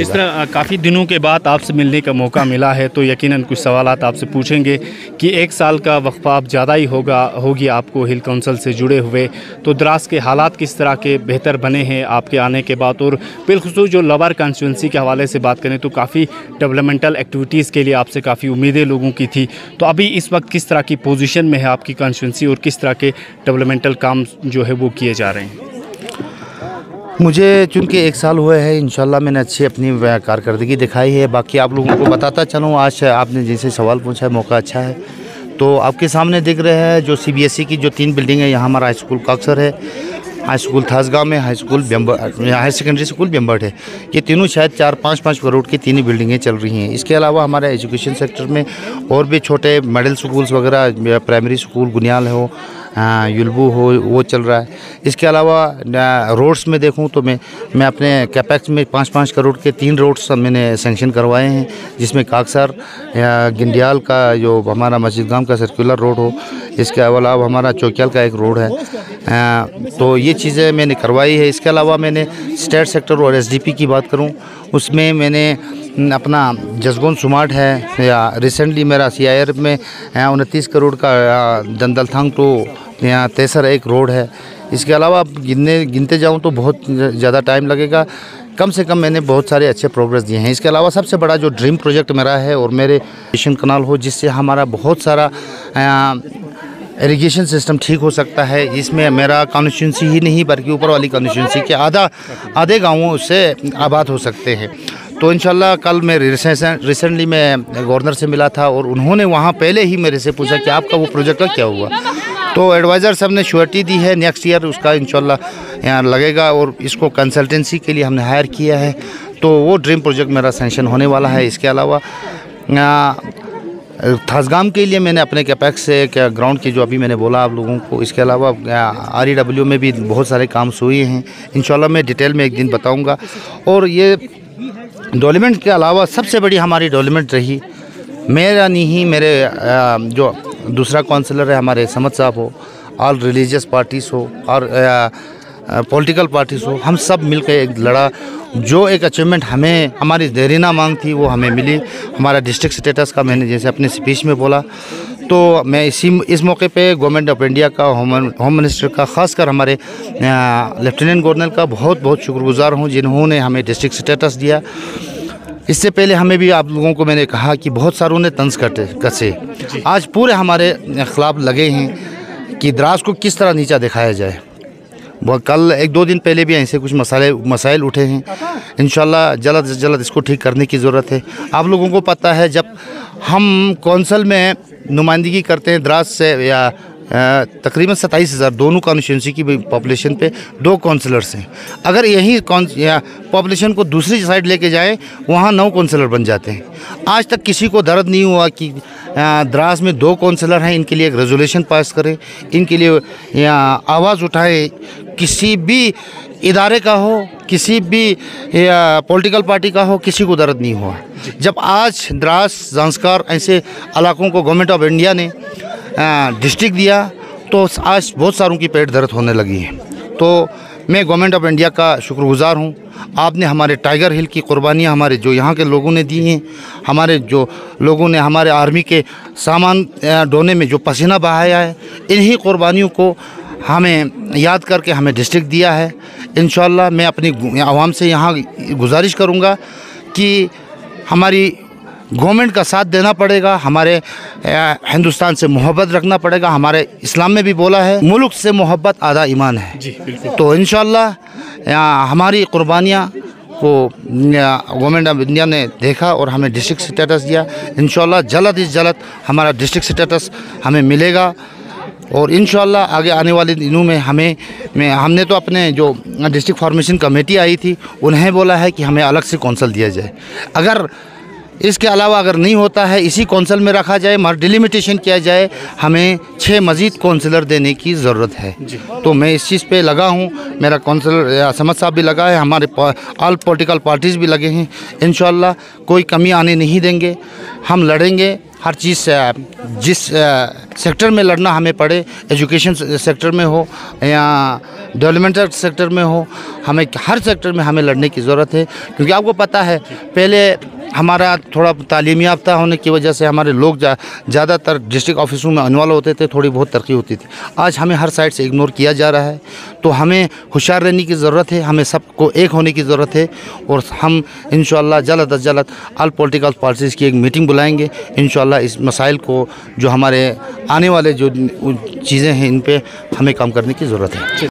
जिस तरह काफ़ी दिनों के बाद आपसे मिलने का मौका मिला है तो यकीनन कुछ सवालात आपसे पूछेंगे कि एक साल का वक्फा अब ज़्यादा ही होगी आपको हिल काउंसिल से जुड़े हुए, तो द्रास के हालात किस तरह के बेहतर बने हैं आपके आने के बाद, और बिलखुसूस जो लवर कॉन्स्टिट्यूंसी के हवाले से बात करें तो काफ़ी डेवलपमेंटल एक्टिविटीज़ के लिए आपसे काफ़ी उम्मीदें लोगों की थी, तो अभी इस वक्त किस तरह की पोजीशन में है आपकी कॉन्स्टिट्यूंसी और किस तरह के डेवलपमेंटल काम जो है वो किए जा रहे हैं? मुझे चूँकि एक साल हुए हैं, इंशाल्लाह मैंने अच्छी अपनी कारकर्दगी दिखाई है। बाकी आप लोगों को बताता चलूँ, आज आपने जैसे सवाल पूछा है मौका अच्छा है, तो आपके सामने दिख रहे हैं जो CBSE की जो 3 बिल्डिंग है। यहाँ हमारा हाई स्कूल काक्सर है, हाई स्कूल थासगांव में, high school higher secondary school Bembart है। ये तीनों शायद 4-5 करोड़ की 3 बिल्डिंगें चल रही हैं। इसके अलावा हमारे एजुकेशन सेक्टर में और भी छोटे मिडिल स्कूल्स वगैरह, प्राइमरी स्कूल गुनियाल हो, युल्बू हो, वो चल रहा है। इसके अलावा रोड्स में देखूं तो मैं अपने कैपेक्स में 5-5 करोड़ के 3 रोड्स मैंने सेंक्शन करवाए हैं, जिसमें काक्सर गिंडियाल का जो हमारा मस्जिद गांव का सर्कुलर रोड हो, इसके अलावा हमारा चौकियाल का एक रोड है, तो ये चीज़ें मैंने करवाई है। इसके अलावा मैंने स्टेट सेक्टर और SDP की बात करूँ, उसमें मैंने अपना जसगोन सुमार्ट है, या रिसेंटली मेरा CIR में 29 करोड़ का दंदलथांग तो यहाँ तेसर एक रोड है। इसके अलावा गिनते जाऊँ तो बहुत ज़्यादा टाइम लगेगा, कम से कम मैंने बहुत सारे अच्छे प्रोग्रेस दिए हैं। इसके अलावा सबसे बड़ा जो ड्रीम प्रोजेक्ट मेरा है और मेरे इरिगेशन कनाल हो, जिससे हमारा बहुत सारा इरिगेशन सिस्टम ठीक हो सकता है। इसमें मेरा कॉन्स्टिट्यूंसी ही नहीं बल्कि ऊपर वाली कॉन्स्टिट्यूंसी के आधे गाँवों से आबाद हो सकते हैं। तो इंशाल्लाह कल मैं रिसेंटली मैं गवर्नर से मिला था और उन्होंने वहाँ पहले ही मेरे से पूछा कि आपका वो प्रोजेक्ट का क्या हुआ, तो एडवाइज़र साहब ने श्योरिटी दी है नेक्स्ट ईयर उसका इंशाल्लाह यहाँ लगेगा, और इसको कंसल्टेंसी के लिए हमने हायर किया है, तो वो ड्रीम प्रोजेक्ट मेरा सैंक्शन होने वाला है। इसके अलावा थासगाम के लिए मैंने अपने कैपेक्स से क्या ग्राउंड की जो अभी मैंने बोला आप लोगों को, इसके अलावा REW में भी बहुत सारे काम हुए हैं, इंशाल्लाह मैं डिटेल में एक दिन बताऊँगा। और ये डेवलपमेंट के अलावा सबसे बड़ी हमारी डेवलपमेंट रही, मेरा नहीं, मेरे जो दूसरा काउंसलर है हमारे समद साहब हो, ऑल रिलीजियस पार्टीज़ हो और पॉलिटिकल पार्टीज़ हो, हम सब मिलकर एक लड़ा, जो एक अचीवमेंट हमें हमारी देरीना मांग थी वो हमें मिली। हमारा डिस्ट्रिक्ट स्टेटस का मैंने जैसे अपने स्पीच में बोला, तो मैं इस मौके पे गवर्नमेंट ऑफ इंडिया का, होम मिनिस्टर का, ख़ासकर हमारे लेफ्टिनेंट गवर्नर का बहुत बहुत शुक्रगुजार हूँ जिन्होंने हमें डिस्ट्रिक्ट स्टेटस दिया। इससे पहले हमें भी आप लोगों को मैंने कहा कि बहुत सारों ने तंज कसे, आज पूरे हमारे खिलाफ लगे हैं कि द्रास को किस तरह नीचा दिखाया जाए। वो कल 1-2 दिन पहले भी ऐसे कुछ मसाइल उठे हैं, इंशाल्लाह जल्द से जल्द इसको ठीक करने की ज़रूरत है। आप लोगों को पता है जब हम कौंसल में नुमाइंदगी करते हैं द्रास से, या तकरीबन 27,000 दोनों कॉन्स्टिट्यूंसी की पॉपुलेशन पे 2 काउंसलर्स हैं, अगर यही पॉपुलेशन को दूसरी साइड लेके जाएं वहाँ 9 काउंसलर बन जाते हैं। आज तक किसी को दर्द नहीं हुआ कि द्रास में 2 काउंसलर हैं, इनके लिए एक रेजोल्यूशन पास करें, इनके लिए आवाज़ उठाएं। किसी भी इदारे का हो, किसी भी पॉलिटिकल पार्टी का हो, किसी को दर्द नहीं हुआ। जब आज द्रास, ज़ांस्कार ऐसे इलाकों को गवर्नमेंट ऑफ इंडिया ने डिस्ट्रिक्ट दिया, तो आज बहुत सारों की पेट दर्द होने लगी है। तो मैं गवर्नमेंट ऑफ इंडिया का शुक्रगुजार हूँ। आपने हमारे टाइगर हिल की कुर्बानियाँ हमारे जो यहाँ के लोगों ने दी हैं, हमारे जो लोगों ने हमारे आर्मी के सामान ढोने में जो पसीना बहाया है, इन्हीं कुर्बानियों को हमें याद करके हमें डिस्ट्रिक्ट दिया है। इंशाल्लाह मैं अपनी आवाम से यहाँ गुजारिश करूँगा कि हमारी गवर्नमेंट का साथ देना पड़ेगा, हमारे हिंदुस्तान से मोहब्बत रखना पड़ेगा। हमारे इस्लाम में भी बोला है, मुल्क से मोहब्बत आधा ईमान है। जी बिल्कुल। तो इंशाल्लाह हमारी कुर्बानियाँ को गवर्नमेंट ऑफ इंडिया ने देखा और हमें डिस्ट्रिक्ट स्टेटस दिया। इंशाल्लाह जल्द से जल्द हमारा डिस्ट्रिक्ट स्टेटस हमें मिलेगा, और इंशाल्लाह आगे आने वाले दिनों में हमने तो अपने जो डिस्ट्रिक्ट फॉर्मेशन कमेटी आई थी उन्हें बोला है कि हमें अलग से कौंसल दिया जाए। अगर इसके अलावा अगर नहीं होता है इसी कौंसिल में रखा जाए, मगर डिलिमिटेशन किया जाए, हमें 6 मज़ीद कौंसलर देने की ज़रूरत है। तो मैं इस चीज़ पे लगा हूँ, मेरा कौंसलर समद साहब भी लगा है, हमारे ऑल पॉलिटिकल पार्टीज़ भी लगे हैं। इंशाअल्लाह कोई कमी आने नहीं देंगे, हम लड़ेंगे हर चीज़ से। जिस सेक्टर में लड़ना हमें पड़े, एजुकेशन सेक्टर में हो या डेवलपमेंटल सेक्टर में हो, हमें हर सेक्टर में हमें लड़ने की ज़रूरत है। क्योंकि आपको पता है पहले हमारा थोड़ा तालीम याफ्ता होने की वजह से हमारे लोग ज़्यादातर डिस्ट्रिक्ट ऑफिसों में इन्वॉल्व होते थे, थोड़ी बहुत तरक्की होती थी। आज हमें हर साइड से इग्नोर किया जा रहा है, तो हमें होशियार रहने की ज़रूरत है, हमें सबको एक होने की ज़रूरत है। और हम इंशाअल्लाह जल्द अज जल्द ऑल पॉलिटिकल पार्टीज़ की एक मीटिंग बुलाएंगे। इंशाअल्लाह इस मसाइल को, जो हमारे आने वाले जो चीज़ें हैं, इन पे हमें काम करने की ज़रूरत है।